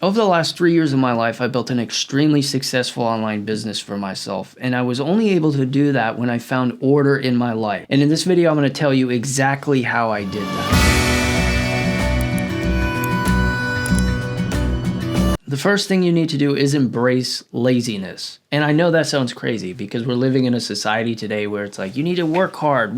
Over the last 3 years of my life, I built an extremely successful online business for myself, and I was only able to do that when I found order in my life. And in this video, I'm going to tell you exactly how I did that. The first thing you need to do is embrace laziness. And I know that sounds crazy because we're living in a society today where it's like, you need to work harder,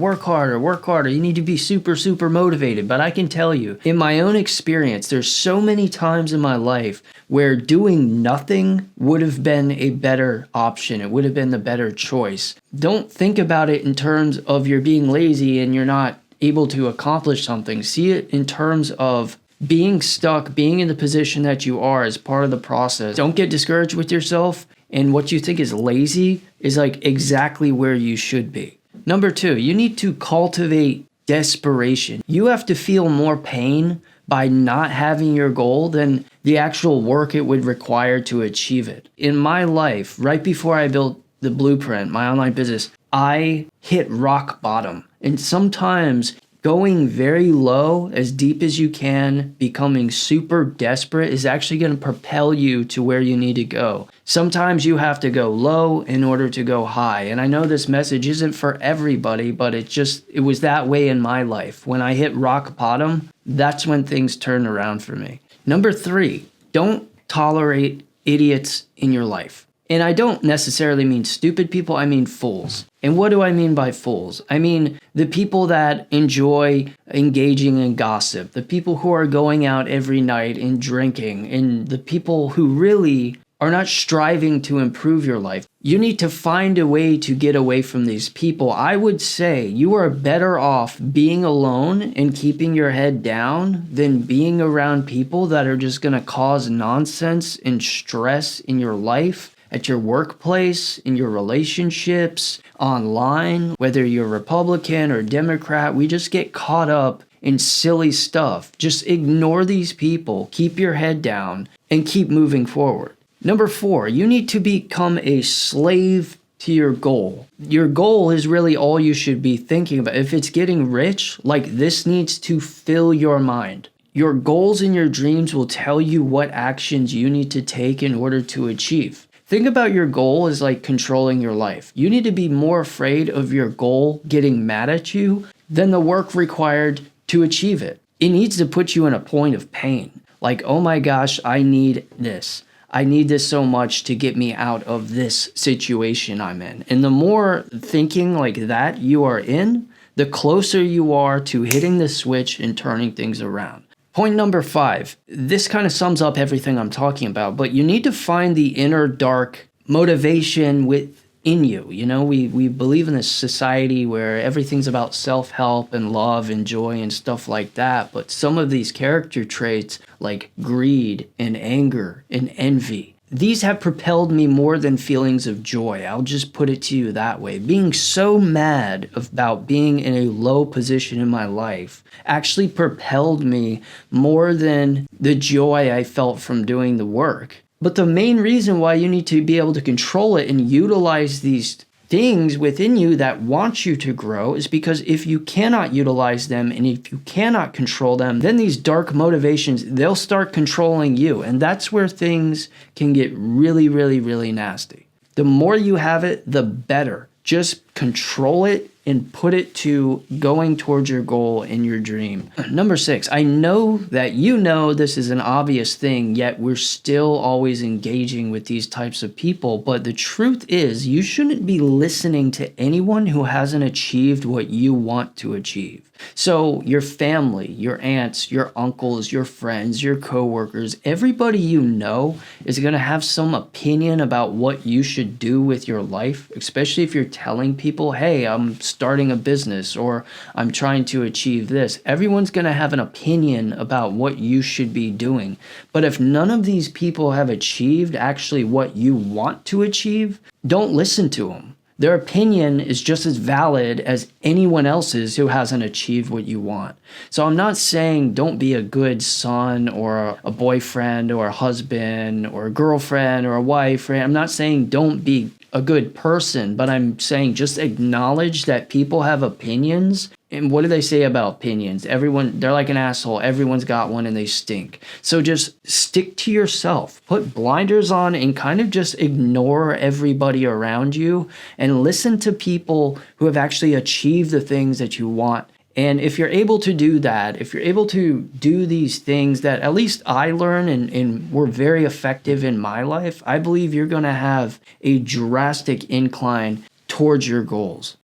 you need to be super, super motivated. But I can tell you, in my own experience, there's so many times in my life where doing nothing would have been a better option. It would have been the better choice. Don't think about it in terms of you're being lazy and you're not able to accomplish something. See it in terms of being stuck, being in the position that you are as part of the process. Don't get discouraged with yourself, and what you think is lazy is like exactly where you should be. Number 2, you need to cultivate desperation. You have to feel more pain by not having your goal than the actual work it would require to achieve it. In my life, right before I built the blueprint, my online business, I hit rock bottom. And sometimes going very low, as deep as you can, becoming super desperate is actually going to propel you to where you need to go. Sometimes you have to go low in order to go high. And I know this message isn't for everybody, but it was that way in my life. When I hit rock bottom, that's when things turned around for me. Number 3, don't tolerate idiots in your life. And I don't necessarily mean stupid people, I mean fools. And what do I mean by fools? I mean the people that enjoy engaging in gossip, the people who are going out every night and drinking, and the people who really are not striving to improve your life. You need to find a way to get away from these people. I would say you are better off being alone and keeping your head down than being around people that are just going to cause nonsense and stress in your life, at your workplace, in your relationships, online, whether you're Republican or Democrat. We just get caught up in silly stuff. Just ignore these people, keep your head down, and keep moving forward. Number 4, you need to become a slave to your goal. Your goal is really all you should be thinking about. If it's getting rich, like this needs to fill your mind. Your goals and your dreams will tell you what actions you need to take in order to achieve. Think about your goal as like controlling your life. You need to be more afraid of your goal getting mad at you than the work required to achieve it. It needs to put you in a point of pain. Like, oh my gosh, I need this. I need this so much to get me out of this situation I'm in. And the more thinking like that you are in, the closer you are to hitting the switch and turning things around. Point number 5, this kind of sums up everything I'm talking about, but you need to find the inner dark motivation within you. You know, we believe in this society where everything's about self-help and love and joy and stuff like that, but some of these character traits like greed and anger and envy, these have propelled me more than feelings of joy. I'll just put it to you that way. Being so mad about being in a low position in my life actually propelled me more than the joy I felt from doing the work. But the main reason why you need to be able to control it and utilize these things within you that want you to grow is because if you cannot utilize them and if you cannot control them, then these dark motivations, they'll start controlling you. And that's where things can get really, really, really nasty. The more you have it, the better. Just control it and put it to going towards your goal and your dream. Number 6, I know that you know this is an obvious thing, yet we're still always engaging with these types of people. But the truth is, you shouldn't be listening to anyone who hasn't achieved what you want to achieve. So your family, your aunts, your uncles, your friends, your coworkers, everybody you know is going to have some opinion about what you should do with your life, especially if you're telling people, hey, I'm starting a business or I'm trying to achieve this. Everyone's going to have an opinion about what you should be doing. But if none of these people have achieved actually what you want to achieve, don't listen to them. Their opinion is just as valid as anyone else's who hasn't achieved what you want. So I'm not saying don't be a good son or a boyfriend or a husband or a girlfriend or a wife. Right? I'm not saying don't be a good person, but I'm saying just acknowledge that people have opinions. And what do they say about opinions? Everyone, they're like an asshole. Everyone's got one and they stink. So just stick to yourself. Put blinders on and kind of just ignore everybody around you and listen to people who have actually achieved the things that you want. And if you're able to do that, if you're able to do these things that at least I learn and were very effective in my life, I believe you're going to have a drastic incline towards your goals.